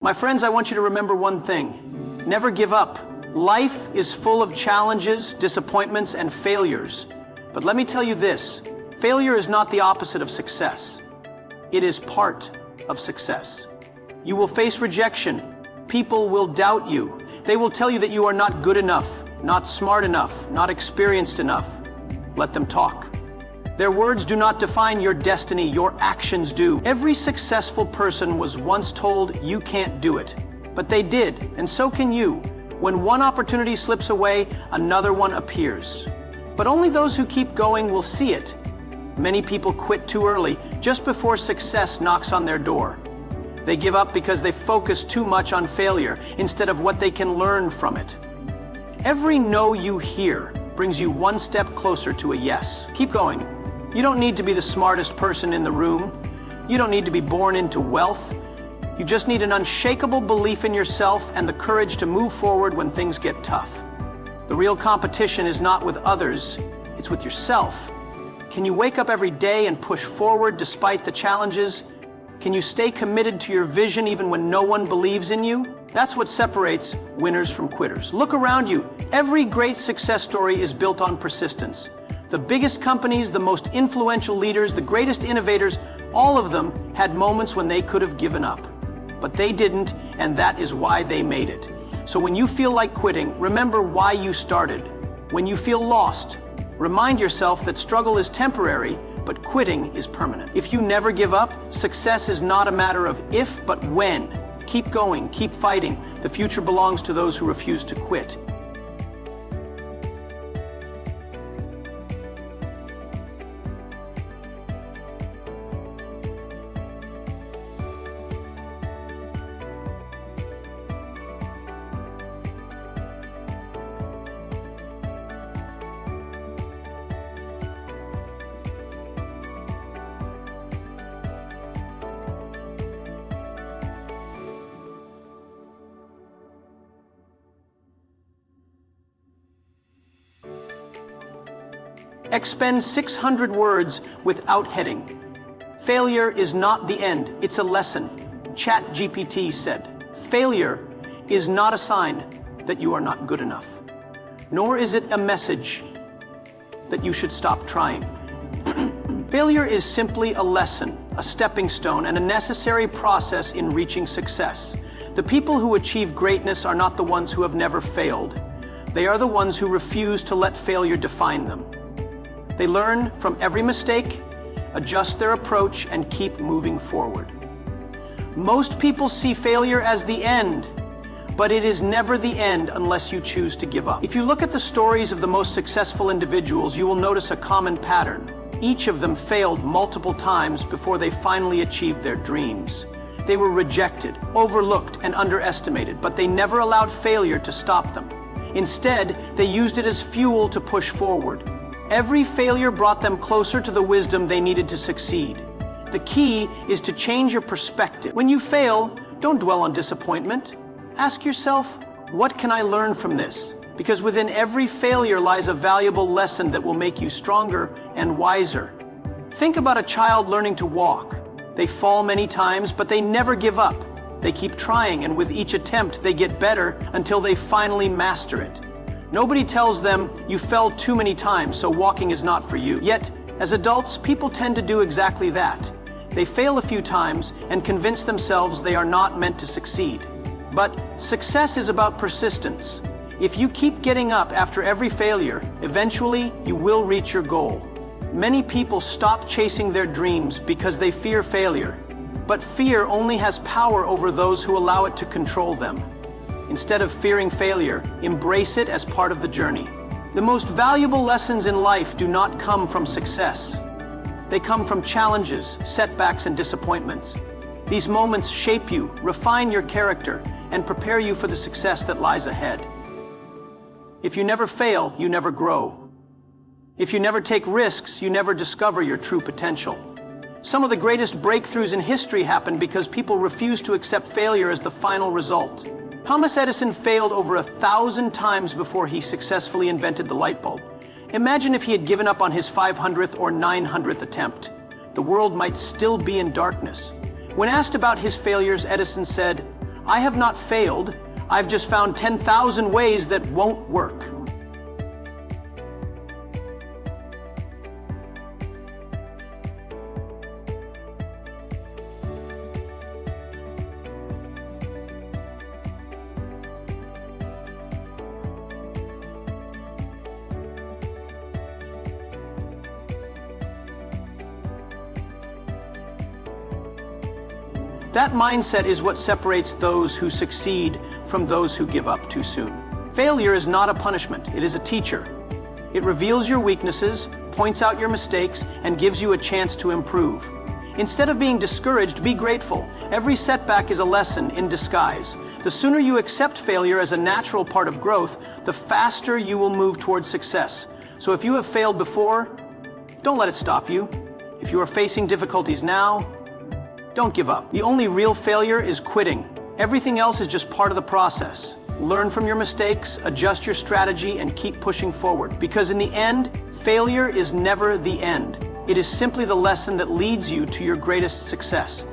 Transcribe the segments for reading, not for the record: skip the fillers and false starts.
My friends, I want you to remember one thing. Never give up. Life is full of challenges, disappointments, and failures. But let me tell you this, failure is not the opposite of success. It is part of success. You will face rejection. People will doubt you. They will tell you that you are not good enough, not smart enough, not experienced enough. Let them talk. Their words do not define your destiny, your actions do. Every successful person was once told you can't do it. But they did, and so can you. When one opportunity slips away, another one appears. But only those who keep going will see it. Many people quit too early, just before success knocks on their door. They give up because they focus too much on failure instead of what they can learn from it. Every no you hear brings you one step closer to a yes. Keep going. You don't need to be the smartest person in the room. You don't need to be born into wealth. You just need an unshakable belief in yourself and the courage to move forward when things get tough. The real competition is not with others, it's with yourself. Can you wake up every day and push forward despite the challenges? Can you stay committed to your vision even when no one believes in you? That's what separates winners from quitters. Look around you. Every great success story is built on persistence. The biggest companies, the most influential leaders, the greatest innovators, all of them had moments when they could have given up. But they didn't, and that is why they made it. So when you feel like quitting, remember why you started. When you feel lost, remind yourself that struggle is temporary, but quitting is permanent. If you never give up, success is not a matter of if, but when. Keep going, keep fighting. The future belongs to those who refuse to quit. Expend 600 words without heading. Failure is not the end, it's a lesson. ChatGPT said, failure is not a sign that you are not good enough, nor is it a message that you should stop trying. Failure is simply a lesson, a stepping stone, and a necessary process in reaching success. The people who achieve greatness are not the ones who have never failed. They are the ones who refuse to let failure define them. They learn from every mistake, adjust their approach, and keep moving forward. Most people see failure as the end, but it is never the end unless you choose to give up. If you look at the stories of the most successful individuals, you will notice a common pattern. Each of them failed multiple times before they finally achieved their dreams. They were rejected, overlooked, and underestimated, but they never allowed failure to stop them. Instead, they used it as fuel to push forward. Every failure brought them closer to the wisdom they needed to succeed. The key is to change your perspective. When you fail, don't dwell on disappointment. Ask yourself, what can I learn from this? Because within every failure lies a valuable lesson that will make you stronger and wiser. Think about a child learning to walk. They fall many times, but they never give up. They keep trying, and with each attempt, they get better until they finally master it. Nobody tells them, you fell too many times, so walking is not for you. Yet, as adults, people tend to do exactly that. They fail a few times and convince themselves they are not meant to succeed. But success is about persistence. If you keep getting up after every failure, eventually you will reach your goal. Many people stop chasing their dreams because they fear failure. But fear only has power over those who allow it to control them. Instead of fearing failure, embrace it as part of the journey. The most valuable lessons in life do not come from success. They come from challenges, setbacks, and disappointments. These moments shape you, refine your character, and prepare you for the success that lies ahead. If you never fail, you never grow. If you never take risks, you never discover your true potential. Some of the greatest breakthroughs in history happened because people refused to accept failure as the final result. Thomas Edison failed over 1,000 times before he successfully invented the light bulb. Imagine if he had given up on his 500th or 900th attempt. The world might still be in darkness. When asked about his failures, Edison said, I have not failed. I've just found 10,000 ways that won't work. That mindset is what separates those who succeed from those who give up too soon. Failure is not a punishment, it is a teacher. It reveals your weaknesses, points out your mistakes, and gives you a chance to improve. Instead of being discouraged, be grateful. Every setback is a lesson in disguise. The sooner you accept failure as a natural part of growth, the faster you will move towards success. So if you have failed before, don't let it stop you. If you are facing difficulties now, don't give up. The only real failure is quitting. Everything else is just part of the process. Learn from your mistakes, adjust your strategy, and keep pushing forward. Because in the end, failure is never the end. It is simply the lesson that leads you to your greatest success.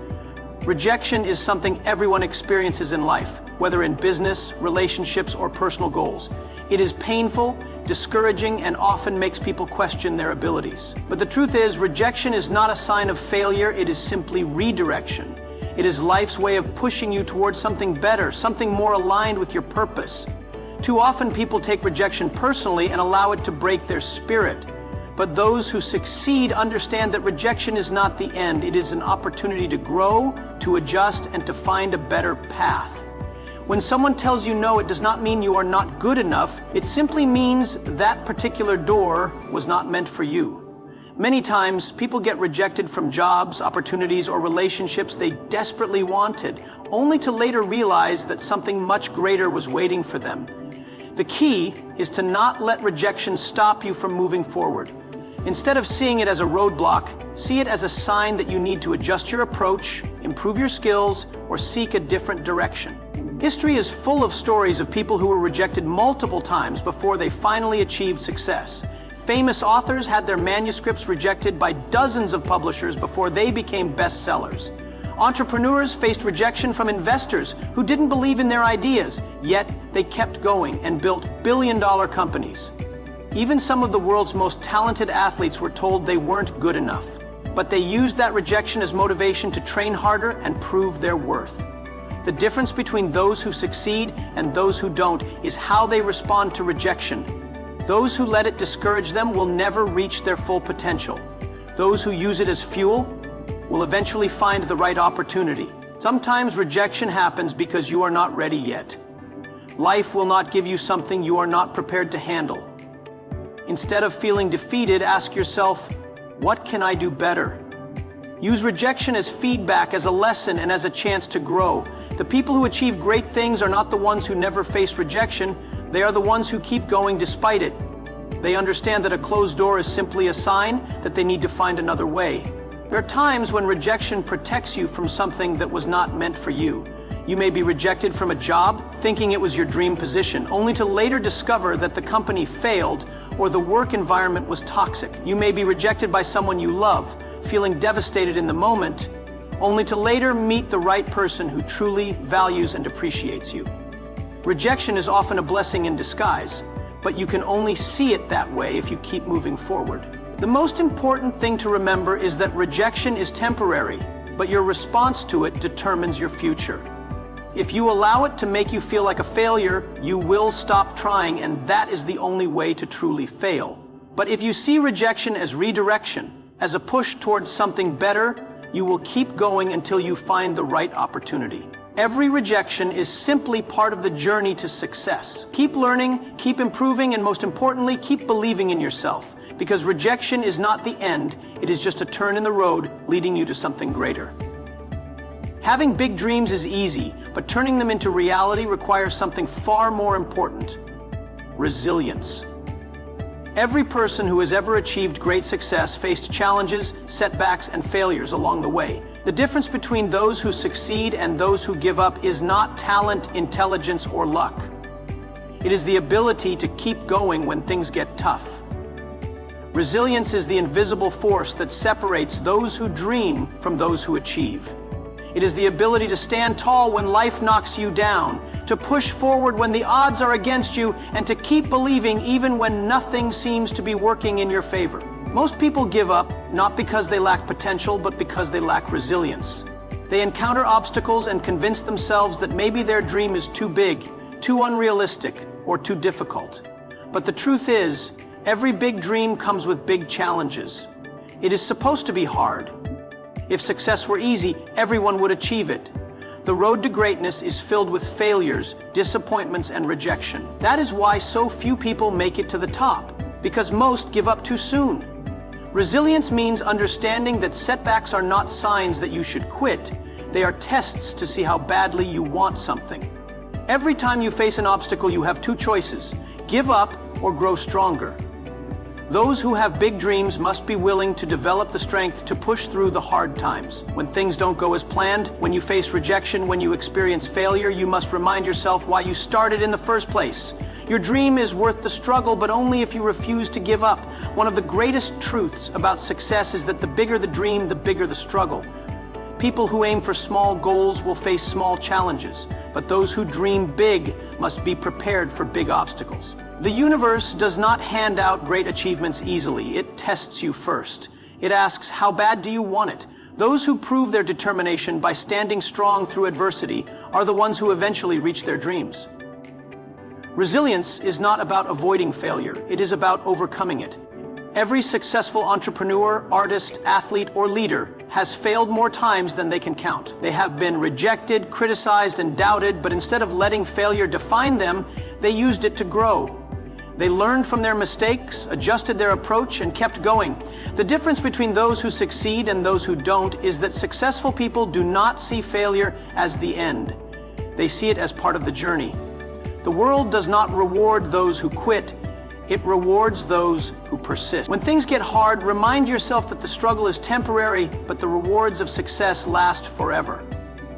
Rejection is something everyone experiences in life, whether in business, relationships, or personal goals. It is painful, discouraging, and often makes people question their abilities. But the truth is, rejection is not a sign of failure, it is simply redirection. It is life's way of pushing you towards something better, something more aligned with your purpose. Too often people take rejection personally and allow it to break their spirit. But those who succeed understand that rejection is not the end. It is an opportunity to grow, to adjust, and to find a better path. When someone tells you no, it does not mean you are not good enough. It simply means that particular door was not meant for you. Many times, people get rejected from jobs, opportunities, or relationships they desperately wanted, only to later realize that something much greater was waiting for them. The key is to not let rejection stop you from moving forward. Instead of seeing it as a roadblock, see it as a sign that you need to adjust your approach, improve your skills, or seek a different direction. History is full of stories of people who were rejected multiple times before they finally achieved success. Famous authors had their manuscripts rejected by dozens of publishers before they became bestsellers. Entrepreneurs faced rejection from investors who didn't believe in their ideas, yet they kept going and built billion-dollar companies. Even some of the world's most talented athletes were told they weren't good enough, but they used that rejection as motivation to train harder and prove their worth. The difference between those who succeed and those who don't is how they respond to rejection. Those who let it discourage them will never reach their full potential. Those who use it as fuel will eventually find the right opportunity. Sometimes rejection happens because you are not ready yet. Life will not give you something you are not prepared to handle. Instead of feeling defeated, ask yourself, what can I do better? Use rejection as feedback, as a lesson, and as a chance to grow. The people who achieve great things are not the ones who never face rejection. They are the ones who keep going despite it. They understand that a closed door is simply a sign that they need to find another way. There are times when rejection protects you from something that was not meant for you. You may be rejected from a job, thinking it was your dream position, only to later discover that the company failed or the work environment was toxic. You may be rejected by someone you love, feeling devastated in the moment, only to later meet the right person who truly values and appreciates you. Rejection is often a blessing in disguise, but you can only see it that way if you keep moving forward. The most important thing to remember is that rejection is temporary, but your response to it determines your future. If you allow it to make you feel like a failure, you will stop trying, and that is the only way to truly fail. But if you see rejection as redirection, as a push towards something better, you will keep going until you find the right opportunity. Every rejection is simply part of the journey to success. Keep learning, keep improving, and most importantly, keep believing in yourself. Because rejection is not the end, it is just a turn in the road leading you to something greater. Having big dreams is easy, but turning them into reality requires something far more important: resilience. Every person who has ever achieved great success faced challenges, setbacks, and failures along the way. The difference between those who succeed and those who give up is not talent, intelligence, or luck. It is the ability to keep going when things get tough. Resilience is the invisible force that separates those who dream from those who achieve. It is the ability to stand tall when life knocks you down, to push forward when the odds are against you, and to keep believing even when nothing seems to be working in your favor. Most people give up not because they lack potential, but because they lack resilience. They encounter obstacles and convince themselves that maybe their dream is too big, too unrealistic, or too difficult. But the truth is, every big dream comes with big challenges. It is supposed to be hard. If success were easy, everyone would achieve it. The road to greatness is filled with failures, disappointments, and rejection. That is why so few people make it to the top, because most give up too soon. Resilience means understanding that setbacks are not signs that you should quit. They are tests to see how badly you want something. Every time you face an obstacle, you have two choices: give up or grow stronger. Those who have big dreams must be willing to develop the strength to push through the hard times. When things don't go as planned, when you face rejection, when you experience failure, you must remind yourself why you started in the first place. Your dream is worth the struggle, but only if you refuse to give up. One of the greatest truths about success is that the bigger the dream, the bigger the struggle. People who aim for small goals will face small challenges, but those who dream big must be prepared for big obstacles. The universe does not hand out great achievements easily. It tests you first. It asks, how bad do you want it? Those who prove their determination by standing strong through adversity are the ones who eventually reach their dreams. Resilience is not about avoiding failure. It is about overcoming it. Every successful entrepreneur, artist, athlete, or leader has failed more times than they can count. They have been rejected, criticized, and doubted, but instead of letting failure define them, they used it to grow. They learned from their mistakes, adjusted their approach, and kept going. The difference between those who succeed and those who don't is that successful people do not see failure as the end. They see it as part of the journey. The world does not reward those who quit. It rewards those who persist. When things get hard, remind yourself that the struggle is temporary, but the rewards of success last forever.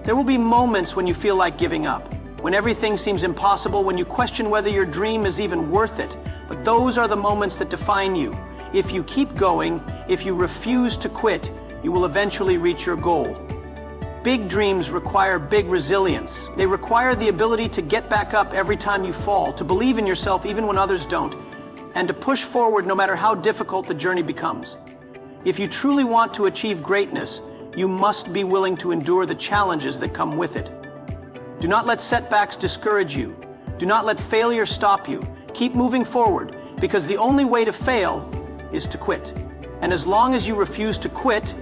There will be moments when you feel like giving up, when everything seems impossible, when you question whether your dream is even worth it. But those are the moments that define you. If you keep going, if you refuse to quit, you will eventually reach your goal. Big dreams require big resilience. They require the ability to get back up every time you fall, to believe in yourself even when others don't, and to push forward no matter how difficult the journey becomes. If you truly want to achieve greatness, you must be willing to endure the challenges that come with it. Do not let setbacks discourage you. Do not let failure stop you. Keep moving forward, because the only way to fail is to quit. And as long as you refuse to quit,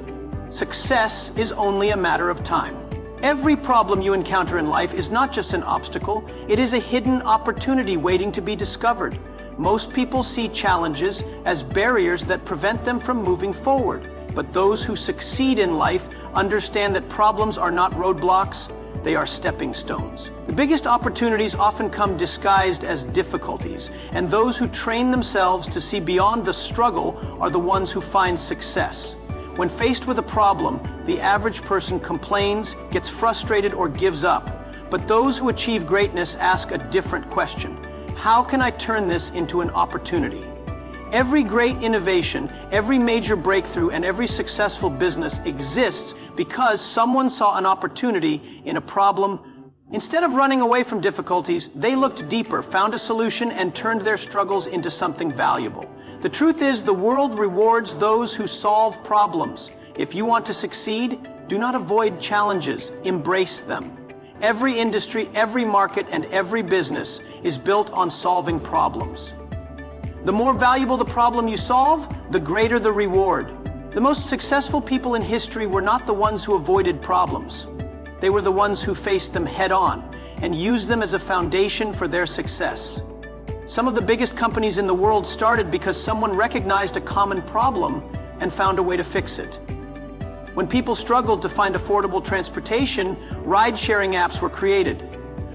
success is only a matter of time. Every problem you encounter in life is not just an obstacle, it is a hidden opportunity waiting to be discovered. Most people see challenges as barriers that prevent them from moving forward. But those who succeed in life understand that problems are not roadblocks, they are stepping stones. The biggest opportunities often come disguised as difficulties, and those who train themselves to see beyond the struggle are the ones who find success. When faced with a problem, the average person complains, gets frustrated, or gives up. But those who achieve greatness ask a different question. How can I turn this into an opportunity? Every great innovation, every major breakthrough, and every successful business exists because someone saw an opportunity in a problem. Instead of running away from difficulties, they looked deeper, found a solution, and turned their struggles into something valuable. The truth is, the world rewards those who solve problems. If you want to succeed, do not avoid challenges, embrace them. Every industry, every market, and every business is built on solving problems. The more valuable the problem you solve, the greater the reward. The most successful people in history were not the ones who avoided problems. They were the ones who faced them head-on and used them as a foundation for their success. Some of the biggest companies in the world started because someone recognized a common problem and found a way to fix it. When people struggled to find affordable transportation, ride-sharing apps were created.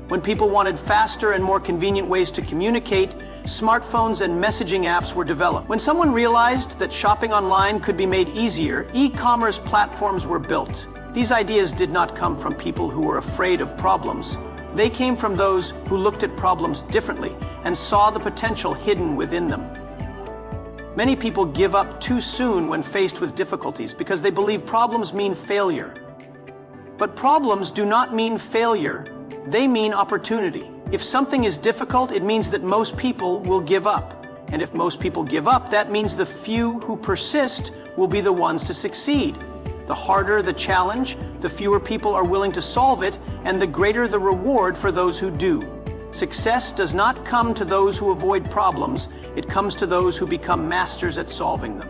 When people wanted faster and more convenient ways to communicate, smartphones and messaging apps were developed. When someone realized that shopping online could be made easier, e-commerce platforms were built. These ideas did not come from people who were afraid of problems. They came from those who looked at problems differently and saw the potential hidden within them. Many people give up too soon when faced with difficulties because they believe problems mean failure. But problems do not mean failure. They mean opportunity. If something is difficult, it means that most people will give up. And if most people give up, that means the few who persist will be the ones to succeed. The harder the challenge, the fewer people are willing to solve it, and the greater the reward for those who do. Success does not come to those who avoid problems, it comes to those who become masters at solving them.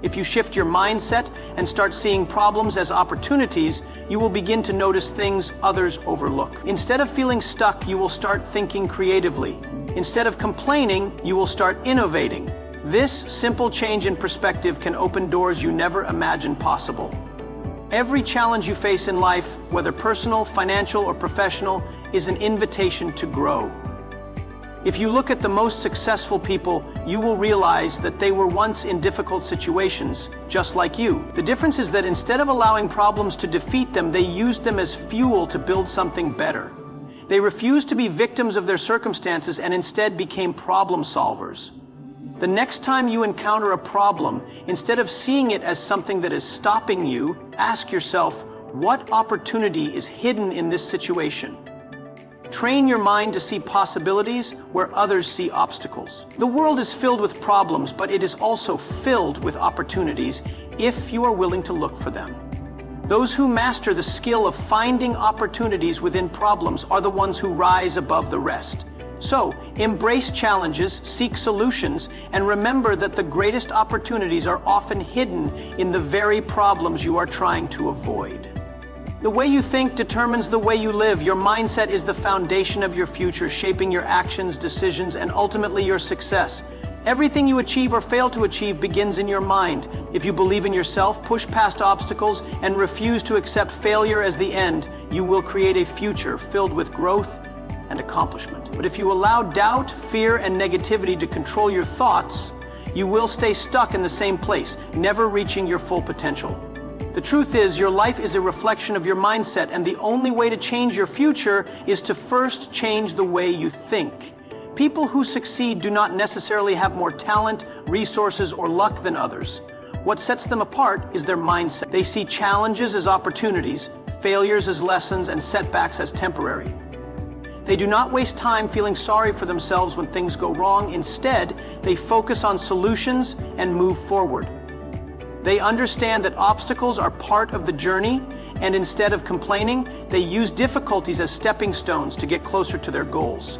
If you shift your mindset and start seeing problems as opportunities, you will begin to notice things others overlook. Instead of feeling stuck, you will start thinking creatively. Instead of complaining, you will start innovating. This simple change in perspective can open doors you never imagined possible. Every challenge you face in life, whether personal, financial, or professional, is an invitation to grow. If you look at the most successful people, you will realize that they were once in difficult situations, just like you. The difference is that instead of allowing problems to defeat them, they used them as fuel to build something better. They refused to be victims of their circumstances and instead became problem solvers. The next time you encounter a problem, instead of seeing it as something that is stopping you, ask yourself, what opportunity is hidden in this situation? Train your mind to see possibilities where others see obstacles. The world is filled with problems, but it is also filled with opportunities if you are willing to look for them. Those who master the skill of finding opportunities within problems are the ones who rise above the rest. So, embrace challenges, seek solutions, and remember that the greatest opportunities are often hidden in the very problems you are trying to avoid. The way you think determines the way you live. Your mindset is the foundation of your future, shaping your actions, decisions, and ultimately your success. Everything you achieve or fail to achieve begins in your mind. If you believe in yourself, push past obstacles, and refuse to accept failure as the end, you will create a future filled with growth and accomplishment. But if you allow doubt, fear, and negativity to control your thoughts, you will stay stuck in the same place, never reaching your full potential. The truth is, your life is a reflection of your mindset, and the only way to change your future is to first change the way you think. People who succeed do not necessarily have more talent, resources, or luck than others. What sets them apart is their mindset. They see challenges as opportunities, failures as lessons, and setbacks as temporary. They do not waste time feeling sorry for themselves when things go wrong. Instead, they focus on solutions and move forward. They understand that obstacles are part of the journey, and instead of complaining, they use difficulties as stepping stones to get closer to their goals.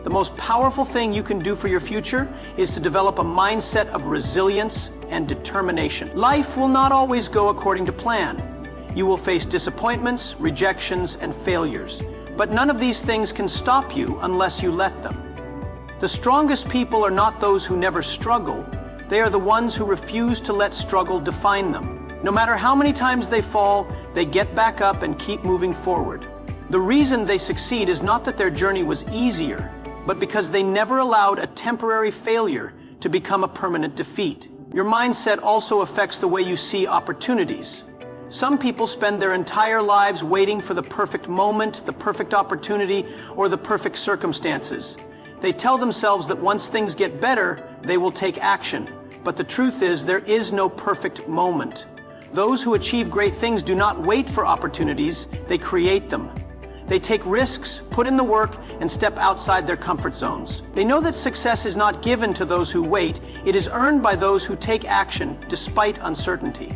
The most powerful thing you can do for your future is to develop a mindset of resilience and determination. Life will not always go according to plan. You will face disappointments, rejections, and failures. But none of these things can stop you unless you let them. The strongest people are not those who never struggle. They are the ones who refuse to let struggle define them. No matter how many times they fall, they get back up and keep moving forward. The reason they succeed is not that their journey was easier, but because they never allowed a temporary failure to become a permanent defeat. Your mindset also affects the way you see opportunities. Some people spend their entire lives waiting for the perfect moment, the perfect opportunity, or the perfect circumstances. They tell themselves that once things get better, they will take action. But the truth is, there is no perfect moment. Those who achieve great things do not wait for opportunities, they create them. They take risks, put in the work, and step outside their comfort zones. They know that success is not given to those who wait, it is earned by those who take action despite uncertainty.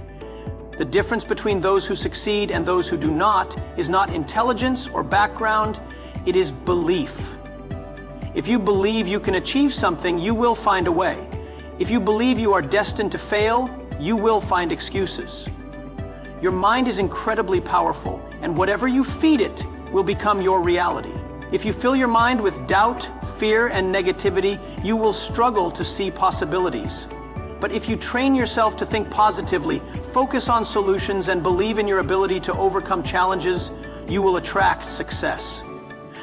The difference between those who succeed and those who do not is not intelligence or background, it is belief. If you believe you can achieve something, you will find a way. If you believe you are destined to fail, you will find excuses. Your mind is incredibly powerful, and whatever you feed it will become your reality. If you fill your mind with doubt, fear, and negativity, you will struggle to see possibilities. But if you train yourself to think positively, focus on solutions, and believe in your ability to overcome challenges, you will attract success.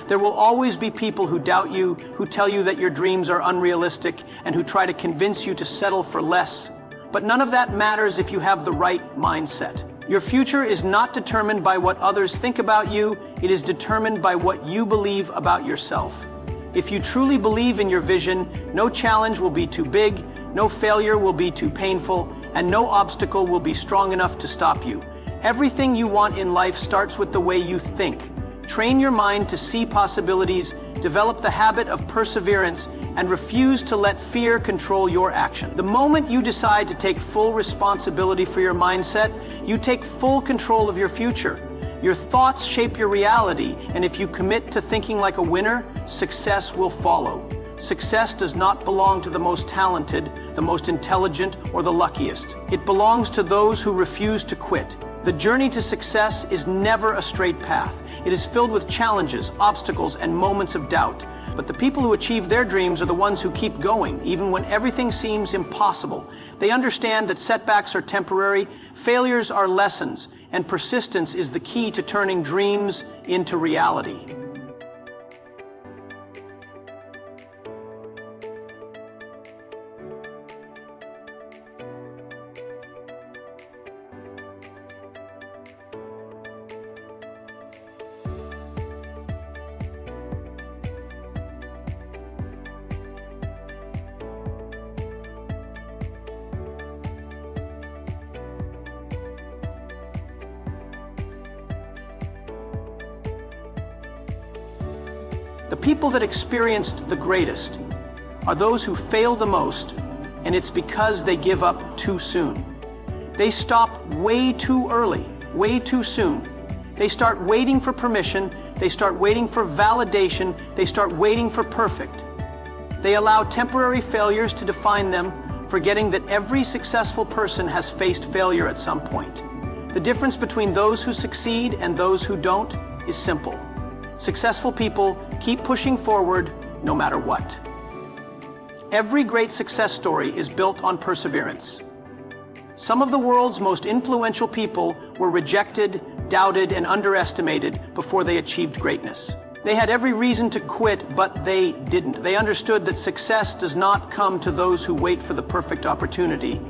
There will always be people who doubt you, who tell you that your dreams are unrealistic, and who try to convince you to settle for less. But none of that matters if you have the right mindset. Your future is not determined by what others think about you, it is determined by what you believe about yourself. If you truly believe in your vision, no challenge will be too big, no failure will be too painful, and no obstacle will be strong enough to stop you. Everything you want in life starts with the way you think. Train your mind to see possibilities, develop the habit of perseverance, and refuse to let fear control your action. The moment you decide to take full responsibility for your mindset, you take full control of your future. Your thoughts shape your reality, and if you commit to thinking like a winner, success will follow. Success does not belong to the most talented, the most intelligent, or the luckiest. It belongs to those who refuse to quit. The journey to success is never a straight path. It is filled with challenges, obstacles, and moments of doubt. But the people who achieve their dreams are the ones who keep going, even when everything seems impossible. They understand that setbacks are temporary, failures are lessons, and persistence is the key to turning dreams into reality. The people that experienced the greatest are those who fail the most, and it's because they give up too soon. They stop way too early, way too soon. They start waiting for permission, they start waiting for validation, they start waiting for perfect. They allow temporary failures to define them, forgetting that every successful person has faced failure at some point. The difference between those who succeed and those who don't is simple. Successful people keep pushing forward no matter what. Every great success story is built on perseverance. Some of the world's most influential people were rejected, doubted, and underestimated before they achieved greatness. They had every reason to quit, but they didn't. They understood that success does not come to those who wait for the perfect opportunity.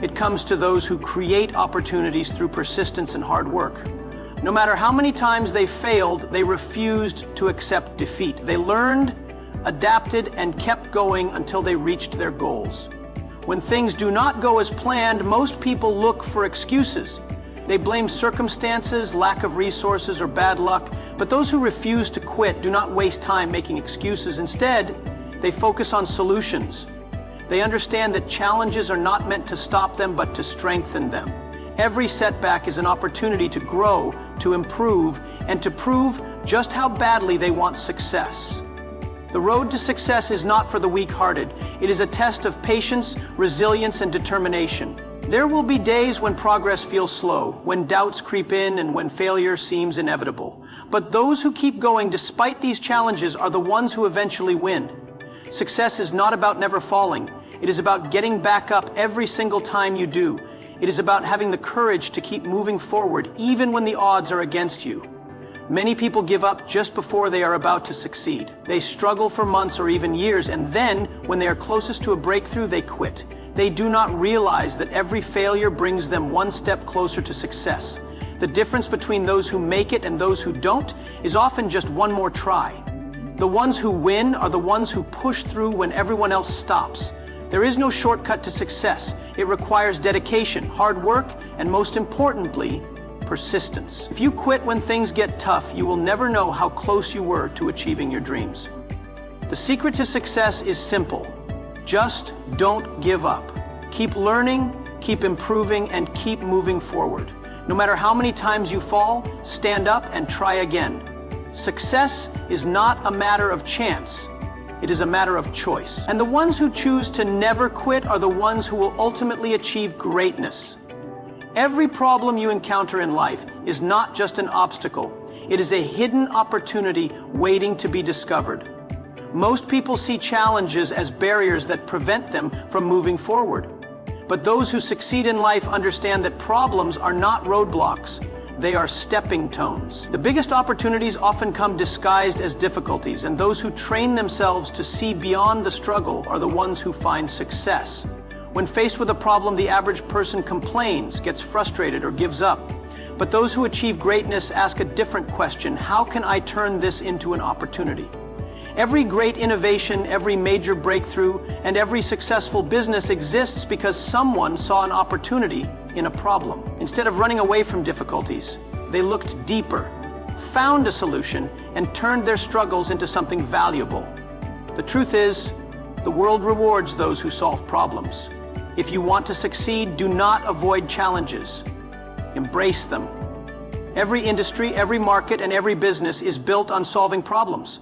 It comes to those who create opportunities through persistence and hard work. No matter how many times they failed, they refused to accept defeat. They learned, adapted, and kept going until they reached their goals. When things do not go as planned, most people look for excuses. They blame circumstances, lack of resources, or bad luck. But those who refuse to quit do not waste time making excuses. Instead, they focus on solutions. They understand that challenges are not meant to stop them, but to strengthen them. Every setback is an opportunity to grow, to improve, and to prove just how badly they want success. The road to success is not for the weak-hearted. It is a test of patience, resilience, and determination. There will be days when progress feels slow, when doubts creep in, and when failure seems inevitable. But those who keep going despite these challenges are the ones who eventually win. Success is not about never falling. It is about getting back up every single time you do. It is about having the courage to keep moving forward, even when the odds are against you. Many people give up just before they are about to succeed. They struggle for months or even years, and then, when they are closest to a breakthrough, they quit. They do not realize that every failure brings them one step closer to success. The difference between those who make it and those who don't is often just one more try. The ones who win are the ones who push through when everyone else stops. There is no shortcut to success. It requires dedication, hard work, and most importantly, persistence. If you quit when things get tough, you will never know how close you were to achieving your dreams. The secret to success is simple. Just don't give up. Keep learning, keep improving, and keep moving forward. No matter how many times you fall, stand up and try again. Success is not a matter of chance. It is a matter of choice. And the ones who choose to never quit are the ones who will ultimately achieve greatness. Every problem you encounter in life is not just an obstacle. It is a hidden opportunity waiting to be discovered. Most people see challenges as barriers that prevent them from moving forward. But those who succeed in life understand that problems are not roadblocks. They are stepping stones. The biggest opportunities often come disguised as difficulties, and those who train themselves to see beyond the struggle are the ones who find success. When faced with a problem, the average person complains, gets frustrated, or gives up. But those who achieve greatness ask a different question: how can I turn this into an opportunity? Every great innovation, every major breakthrough, and every successful business exists because someone saw an opportunity in a problem. Instead of running away from difficulties, they looked deeper, found a solution, and turned their struggles into something valuable. The truth is, the world rewards those who solve problems. If you want to succeed, do not avoid challenges. Embrace them. Every industry, every market, and every business is built on solving problems.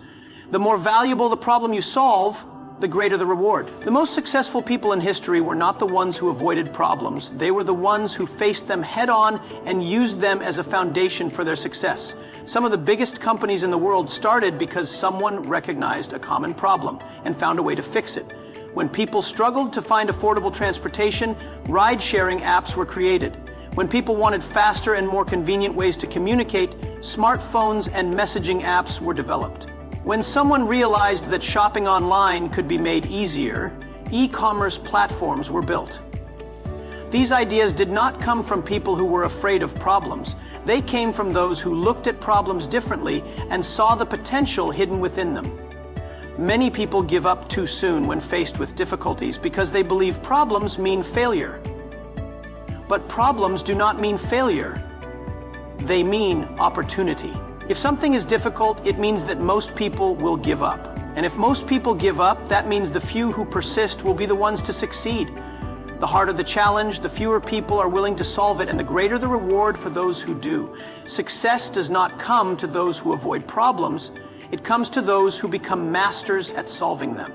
The more valuable the problem you solve, the greater the reward. The most successful people in history were not the ones who avoided problems. They were the ones who faced them head-on and used them as a foundation for their success. Some of the biggest companies in the world started because someone recognized a common problem and found a way to fix it. When people struggled to find affordable transportation, ride-sharing apps were created. When people wanted faster and more convenient ways to communicate, smartphones and messaging apps were developed. When someone realized that shopping online could be made easier, e-commerce platforms were built. These ideas did not come from people who were afraid of problems. They came from those who looked at problems differently and saw the potential hidden within them. Many people give up too soon when faced with difficulties because they believe problems mean failure. But problems do not mean failure. They mean opportunity. If something is difficult, it means that most people will give up. And if most people give up, that means the few who persist will be the ones to succeed. The harder the challenge, the fewer people are willing to solve it, and the greater the reward for those who do. Success does not come to those who avoid problems. It comes to those who become masters at solving them.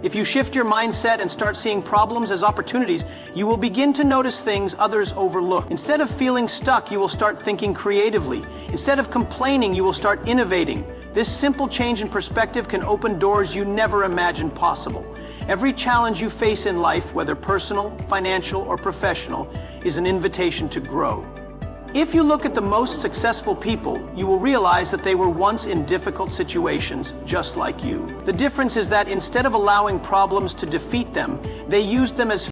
If you shift your mindset and start seeing problems as opportunities, you will begin to notice things others overlook. Instead of feeling stuck, you will start thinking creatively. Instead of complaining, you will start innovating. This simple change in perspective can open doors you never imagined possible. Every challenge you face in life, whether personal, financial, or professional, is an invitation to grow. If you look at the most successful people, you will realize that they were once in difficult situations, just like you. The difference is that instead of allowing problems to defeat them, they used them as